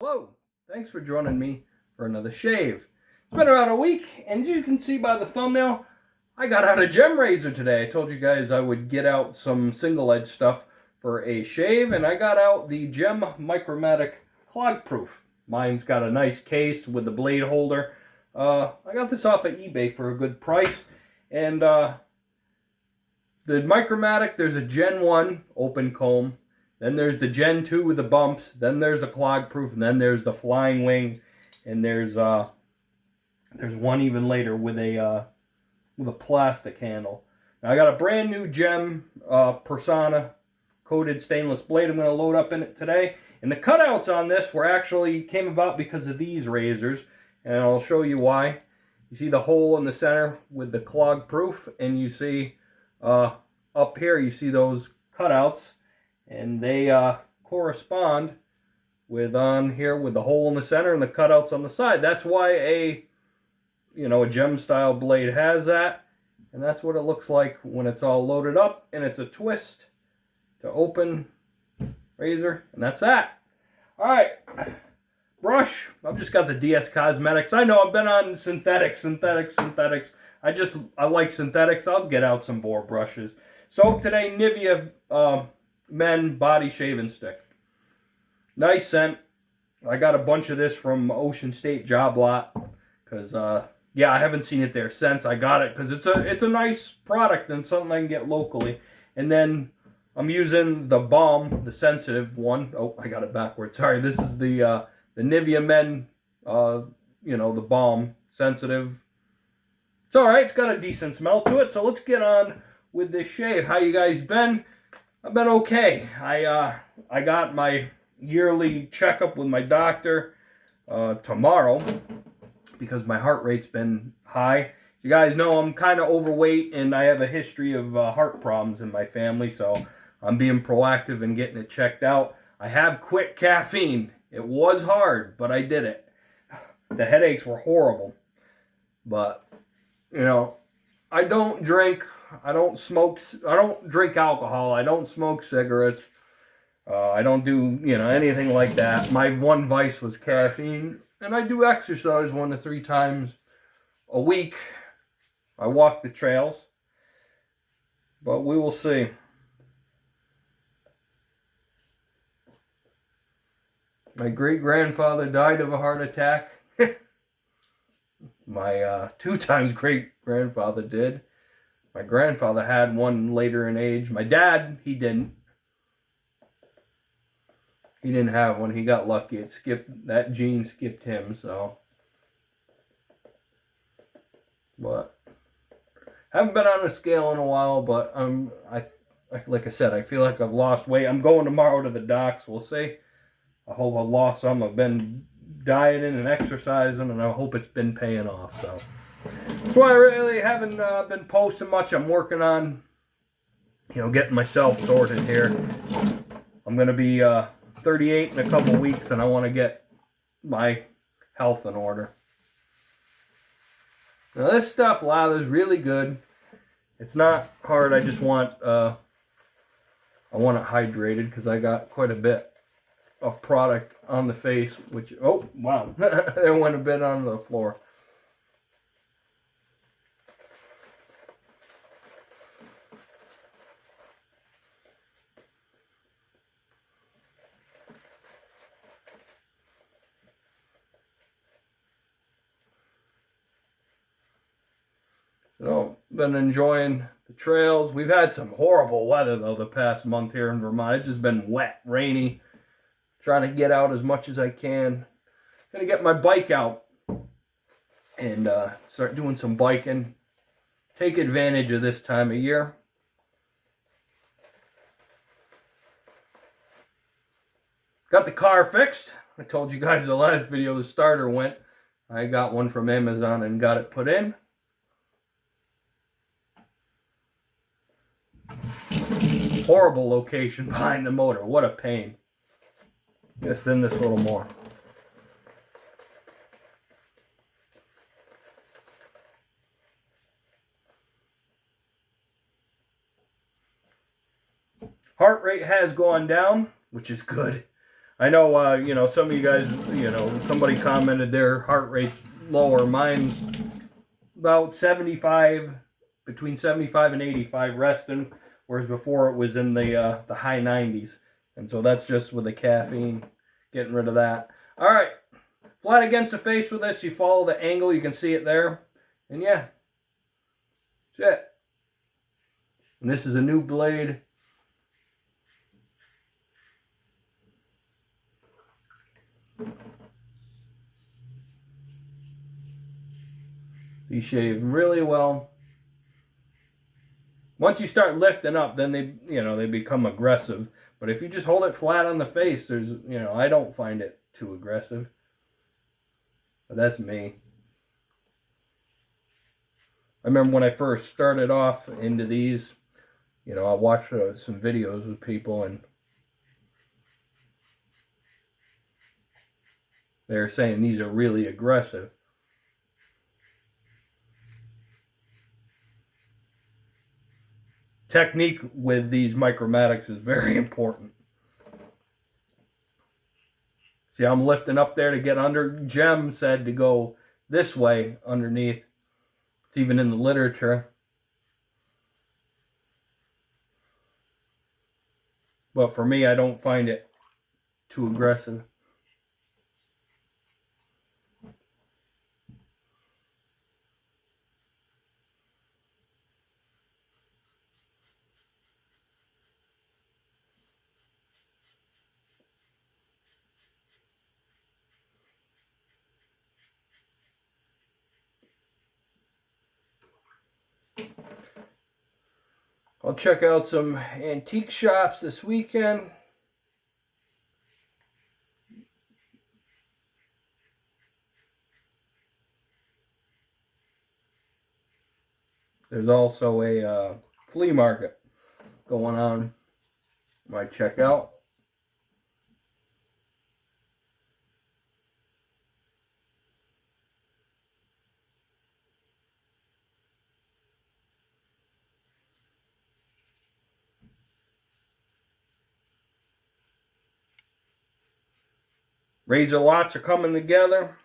Hello, thanks for joining me for another shave. It's been around a week, and as you can see by the thumbnail, I got out a gem razor today. I told you guys I would get out some single edge stuff for a shave, and I got out the Gem Micromatic Clog Proof. Mine's got a nice case with the blade holder. I got this off of eBay for a good price, and the Micromatic, there's a Gen 1 open comb. Then there's the Gen 2 with the bumps. Then there's the Clog Proof. And then there's the Flying Wing. And there's one even later with a plastic handle. Now I got a brand new Gem Persona coated stainless blade I'm going to load up in it today. And the cutouts on this came about because of these razors. And I'll show you why. You see the hole in the center with the Clog Proof. And you see up here, you see those cutouts. And they correspond with on here with the hole in the center and the cutouts on the side. That's why a gem style blade has that, and that's what it looks like when it's all loaded up. And it's a twist to open razor, and that's that. All right, brush. I've just got the DS Cosmetics. I know I've been on synthetics. I like synthetics. I'll get out some more brushes. Soap today, Nivea Men Body Shaving Stick. Nice scent. I got a bunch of this from Ocean State Job Lot because yeah, I haven't seen it there since I got it because it's a nice product and something I can get locally. And then I'm using the balm, the sensitive one. Oh, I got it backwards. Sorry, this is the Nivea Men the balm sensitive. It's all right. It's got a decent smell to it. So let's get on with this shave. How you guys been? I've been okay. I got my yearly checkup with my doctor tomorrow because my heart rate's been high. You guys know I'm kind of overweight and I have a history of heart problems in my family, so I'm being proactive and getting it checked out. I have quit caffeine. It was hard, but I did it. The headaches were horrible. But, I don't drink. I don't smoke. I don't drink alcohol. I don't smoke cigarettes. I don't do, anything like that. My one vice was caffeine. And I do exercise 1 to 3 times a week. I walk the trails. But we will see. My great-grandfather died of a heart attack. My 2 times great-grandfather did. My grandfather had one later in age. My dad, he didn't. He didn't have one. He got lucky. That gene skipped him, so. But haven't been on a scale in a while, but like I said, I feel like I've lost weight. I'm going tomorrow to the docs. We'll see. I hope I've lost some. I've been dieting and exercising, and I hope it's been paying off, so. So I really haven't been posting much. I'm working on, getting myself sorted here. I'm going to be 38 in a couple weeks, and I want to get my health in order. Now this stuff lathers really good. It's not hard. I just want I want it hydrated because I got quite a bit of product on the face. Which oh wow, it went a bit onto the floor. Been enjoying the trails. We've had some horrible weather, though, the past month here in Vermont. It's just been wet, rainy. Trying to get out as much as I can. Gonna get my bike out and start doing some biking. Take advantage of this time of year. Got the car fixed. I told you guys the last video the starter went. I got one from Amazon and got it put in. Horrible location behind the motor. What a pain. Let's thin this a little more. Heart rate has gone down, which is good. I know, you know, some of you guys, you know, somebody commented their heart rate's lower. Mine's about 75, between 75 and 85 resting, whereas before it was in the high 90s. And so that's just with the caffeine, getting rid of that. All right, flat against the face with this. You follow the angle, you can see it there. And yeah, that's it. And this is a new blade. These shave really well. Once you start lifting up, then they, you know, they become aggressive. But if you just hold it flat on the face, there's, you know, I don't find it too aggressive. But that's me. I remember when I first started off into these, you know, I watched some videos with people and they're saying these are really aggressive. Technique with these Micromatics is very important. See, I'm lifting up there to get under. Jem said to go this way underneath. It's even in the literature. But for me, I don't find it too aggressive. I'll check out some antique shops this weekend. There's also a flea market going on. Might check out. Razor lots are coming together.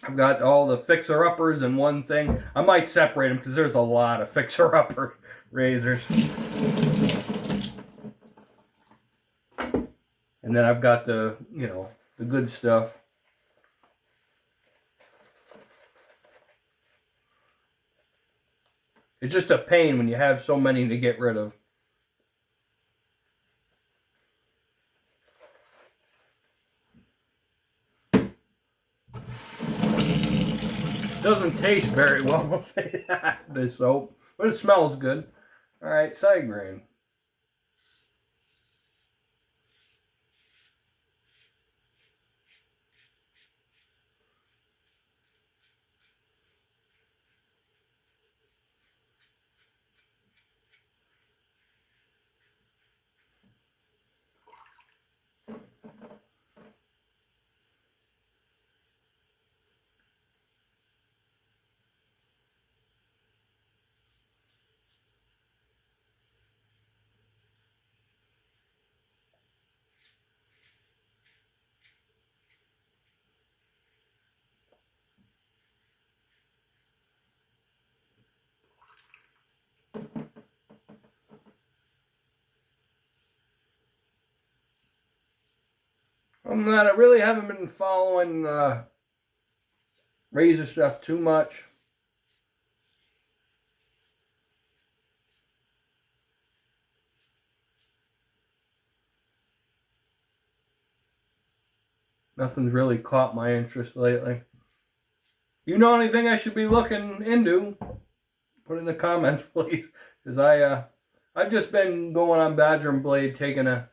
I've got all the fixer-uppers in one thing. I might separate them because there's a lot of fixer-upper razors. And then I've got the, you know, the good stuff. It's just a pain when you have so many to get rid of. Doesn't taste very well, I'll say that, this soap. But it smells good. Alright, side grain. I really haven't been following razor stuff too much. Nothing's really caught my interest lately. You know anything I should be looking into? Put in the comments, please. Because I've just been going on Badger and Blade, taking a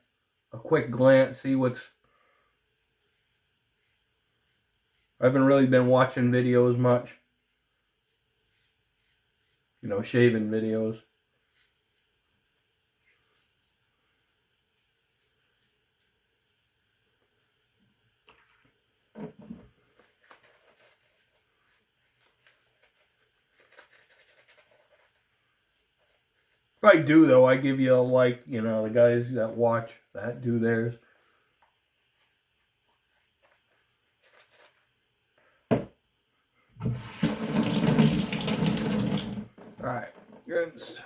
quick glance, see what's... I haven't really been watching videos much. You know, shaving videos. If I do, though, I give you a like, you know, the guys that watch that do theirs. against.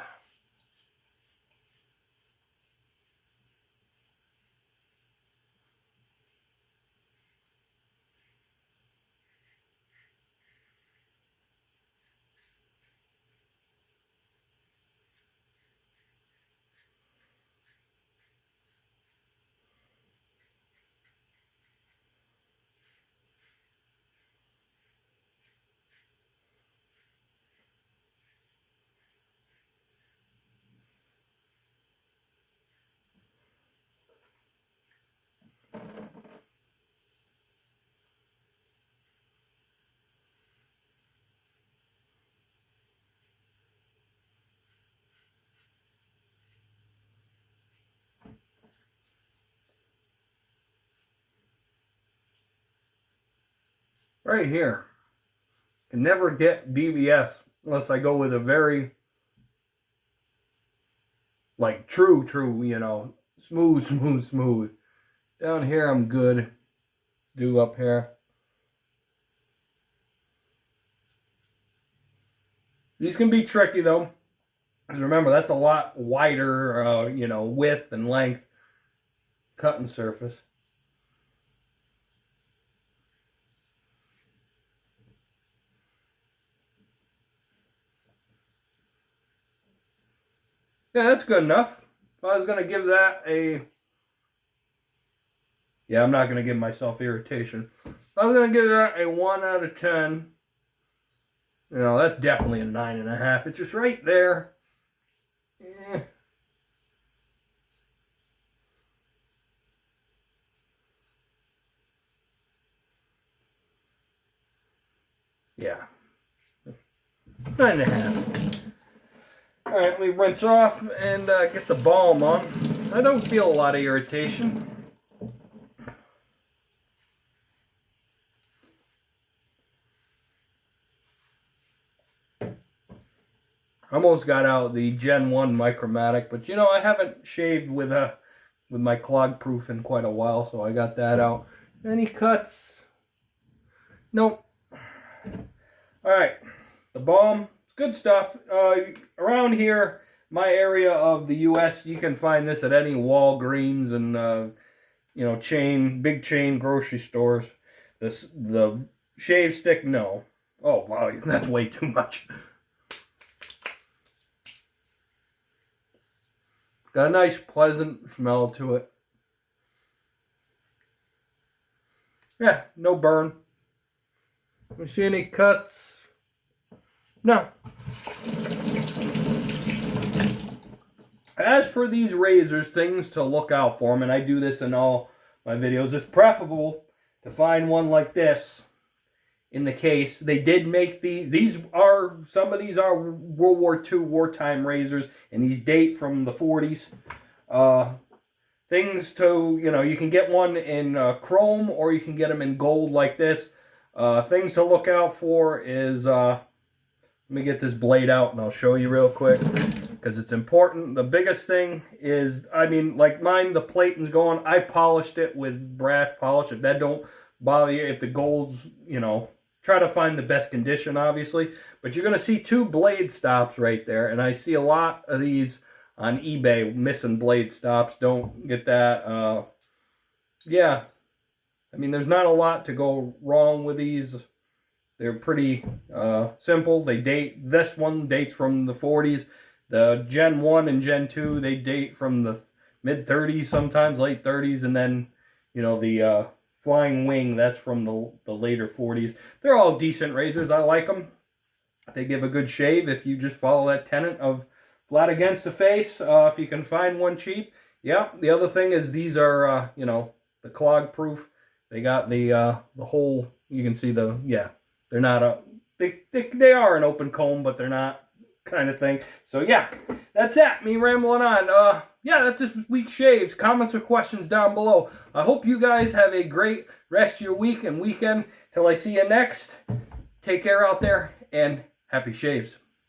Right here. Can never get BBS unless I go with a very, like, true, you know, smooth. Down here I'm good. Do up here. These can be tricky though, because remember that's a lot wider, you know, width and length cutting surface. Yeah, that's good enough. If I was going to give that a... Yeah, I'm not going to give myself irritation. If I was going to give that a 1 out of 10, you know, that's definitely a 9.5. It's just right there. Yeah. 9.5. Alright, we rinse off and get the balm on. I don't feel a lot of irritation. Almost got out the Gen 1 Micromatic, but you know, I haven't shaved with my Clog Proof in quite a while, so I got that out. Any cuts? Nope. Alright, the balm. Good stuff. Around here, my area of the U.S., you can find this at any Walgreens and, you know, big chain grocery stores. The shave stick, no. Oh, wow, that's way too much. Got a nice, pleasant smell to it. Yeah, no burn. You see any cuts? No. As for these razors, things to look out for them, and I do this in all my videos, it's preferable to find one like this in the case. They did make some of these are World War II wartime razors, and these date from the 40s. Things to, you know, you can get one in chrome or you can get them in gold like this. Things to look out for is... let me get this blade out and I'll show you real quick because it's important. The biggest thing is, I mean, like mine, the plating's going. I polished it with brass polish. If that don't bother you, if the gold's, you know, try to find the best condition, obviously. But you're going to see 2 blade stops right there. And I see a lot of these on eBay missing blade stops. Don't get that. Yeah. I mean, there's not a lot to go wrong with these. They're pretty simple. This one dates from the 40s. The Gen 1 and Gen 2, they date from the mid-30s, sometimes late 30s. And then, you know, the Flying Wing, that's from the later 40s. They're all decent razors. I like them. They give a good shave if you just follow that tenet of flat against the face. If you can find one cheap. Yeah, the other thing is these are, you know, the Clog Proof. They got the whole, you can see the, yeah. They're not they are an open comb, but they're not kind of thing. So yeah, that's that. Me rambling on. Yeah, that's this week's shaves. Comments or questions down below. I hope you guys have a great rest of your week and weekend. Till I see you next. Take care out there and happy shaves.